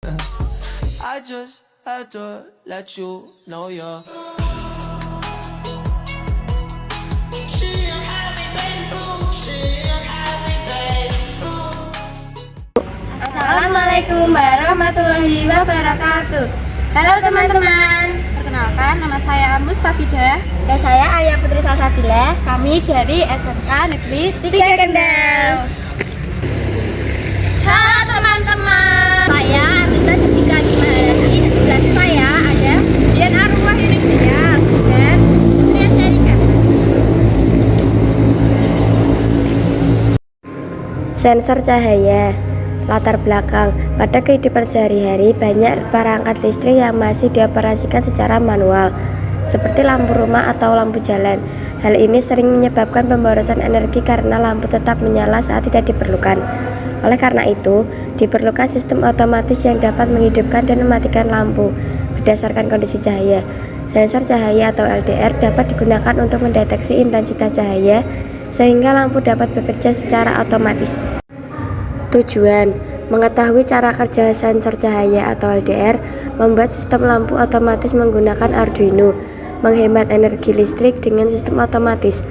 I just had to let you know you're. Assalamualaikum warahmatullahi wabarakatuh. Halo teman-teman. Perkenalkan, nama saya Mustafidah. Dan saya Arya Putri Salsabila. Kami dari SMK Negeri 3 Kendal. Halo teman-teman. Saya Artika Jessica Gimaharani. Dan sebelah saya ada Dian Arwah Yunidias dan Putri Syarika. Sensor cahaya. Latar belakang, pada kehidupan sehari-hari banyak perangkat listrik yang masih dioperasikan secara manual, seperti lampu rumah atau lampu jalan. Hal ini sering menyebabkan pemborosan energi karena lampu tetap menyala saat tidak diperlukan. Oleh karena itu, diperlukan sistem otomatis yang dapat menghidupkan dan mematikan lampu berdasarkan kondisi cahaya. Sensor cahaya atau LDR dapat digunakan untuk mendeteksi intensitas cahaya sehingga lampu dapat bekerja secara otomatis. Tujuan: mengetahui cara kerja sensor cahaya atau LDR, membuat sistem lampu otomatis menggunakan Arduino, menghemat energi listrik dengan sistem otomatis.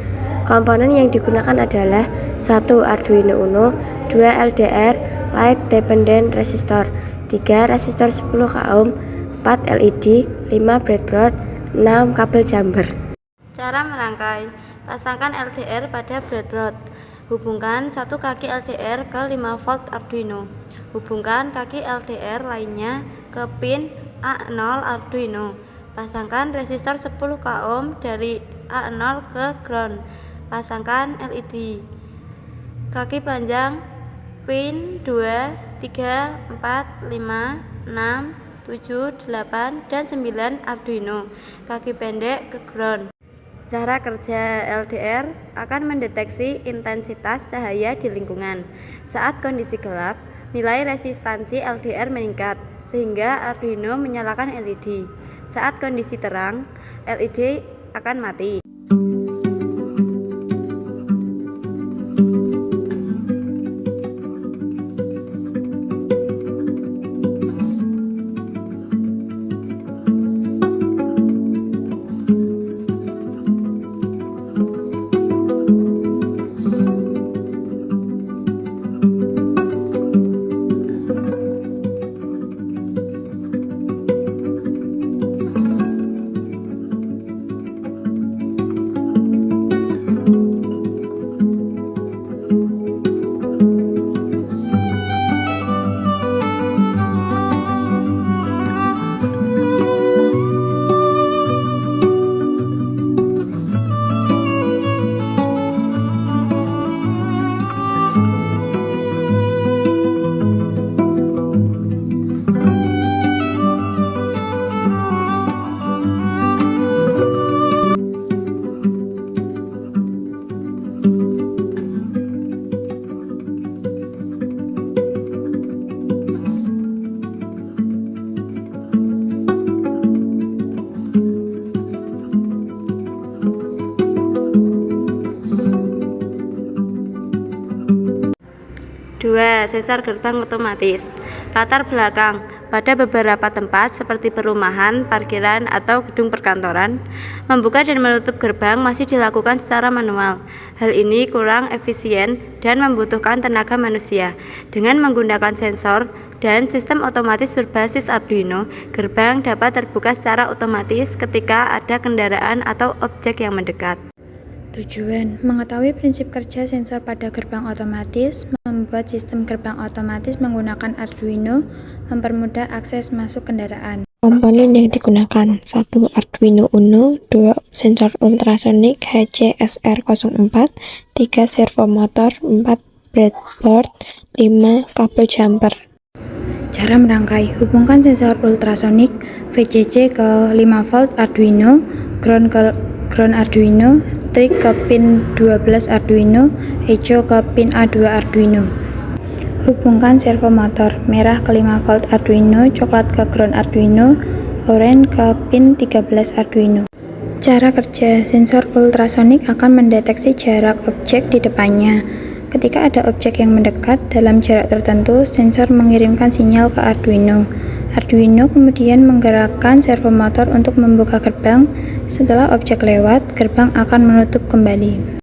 Komponen yang digunakan adalah 1. Arduino Uno, 2. LDR Light Dependent Resistor, 3. Resistor 10 ohm, 4. LED, 5. breadboard, 6. kabel jumper. cara merangkai. Pasangkan LDR pada breadboard. Hubungkan satu kaki LDR ke 5 volt Arduino. Hubungkan kaki LDR lainnya ke pin A0 Arduino. Pasangkan resistor 10 ohm dari A0 ke ground. Pasangkan LED. Kaki panjang pin 2, 3, 4, 5, 6, 7, 8, dan 9 Arduino. Kaki pendek ke ground. Cara kerja LDR akan mendeteksi intensitas cahaya di lingkungan. Saat kondisi gelap, nilai resistansi LDR meningkat, sehingga Arduino menyalakan LED. Saat kondisi terang, LED akan mati. Dua, sensor gerbang otomatis. Latar belakang. Pada beberapa tempat seperti perumahan, parkiran, atau gedung perkantoran, membuka dan menutup gerbang masih dilakukan secara manual. Hal ini kurang efisien dan membutuhkan tenaga manusia. Dengan menggunakan sensor dan sistem otomatis berbasis Arduino, gerbang dapat terbuka secara otomatis ketika ada kendaraan atau objek yang mendekat. Tujuan: mengetahui prinsip kerja sensor pada gerbang otomatis, membuat sistem gerbang otomatis menggunakan Arduino, mempermudah akses masuk kendaraan. Komponen yang digunakan: 1. Arduino Uno, 2. sensor ultrasonic HCSR04, 3. servo motor, 4. breadboard, 5. kabel jumper. Cara merangkai: hubungkan sensor ultrasonic VCC ke 5 volt Arduino, ground ke ground Arduino, trig ke pin 12 Arduino, hijau ke pin A2 Arduino. Hubungkan servo motor merah ke 5 volt Arduino, coklat ke ground Arduino, oranye ke pin 13 Arduino. Cara kerja: sensor ultrasonic akan mendeteksi jarak objek di depannya. Ketika ada objek yang mendekat dalam jarak tertentu, sensor mengirimkan sinyal ke Arduino. Arduino kemudian menggerakkan servomotor untuk membuka gerbang. Setelah objek lewat, gerbang akan menutup kembali.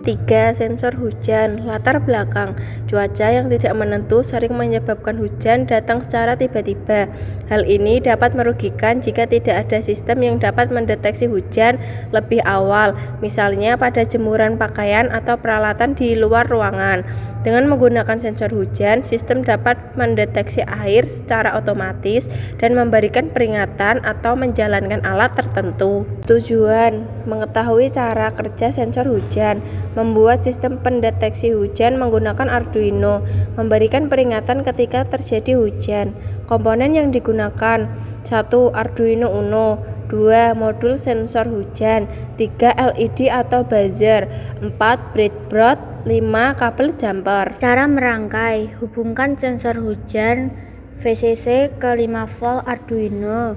Tiga, sensor hujan. Latar belakang. Cuaca yang tidak menentu sering menyebabkan hujan datang secara tiba-tiba. Hal ini dapat merugikan jika tidak ada sistem yang dapat mendeteksi hujan lebih awal, misalnya pada jemuran pakaian atau peralatan di luar ruangan. Dengan menggunakan sensor hujan, sistem dapat mendeteksi air secara otomatis dan memberikan peringatan atau menjalankan alat tertentu. Tujuan: mengetahui cara kerja sensor hujan, membuat sistem pendeteksi hujan menggunakan Arduino, memberikan peringatan ketika terjadi hujan. Komponen yang digunakan: 1. Arduino Uno, 2. Modul sensor hujan, 3. LED atau buzzer, 4. breadboard, 5. Kabel jumper. Cara merangkai: hubungkan sensor hujan VCC ke 5 volt Arduino,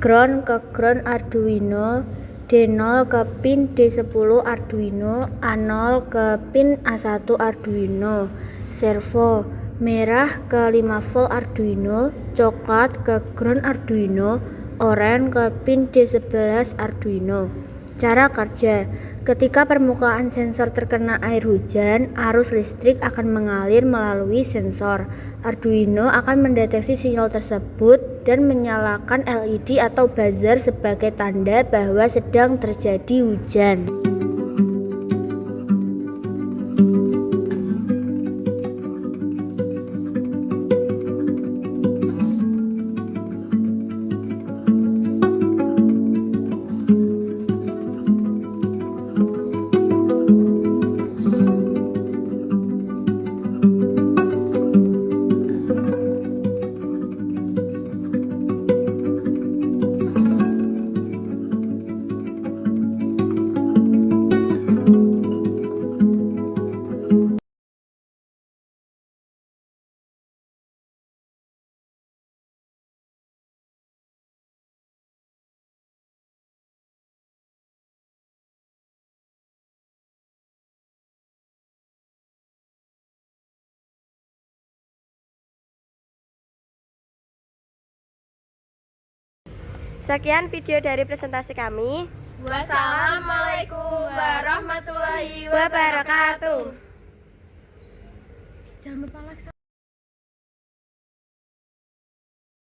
ground ke ground Arduino, D0 ke pin D10 Arduino, A0 ke pin A1 Arduino. Servo: merah ke 5 volt Arduino, coklat ke ground Arduino, oranye ke pin D11 Arduino. Cara kerja: ketika permukaan sensor terkena air hujan, arus listrik akan mengalir melalui sensor. Arduino akan mendeteksi sinyal tersebut dan menyalakan LED atau buzzer sebagai tanda bahwa sedang terjadi hujan. Sekian video dari presentasi kami. Wassalamualaikum warahmatullahi Wabarakatuh. Jangan lupa like,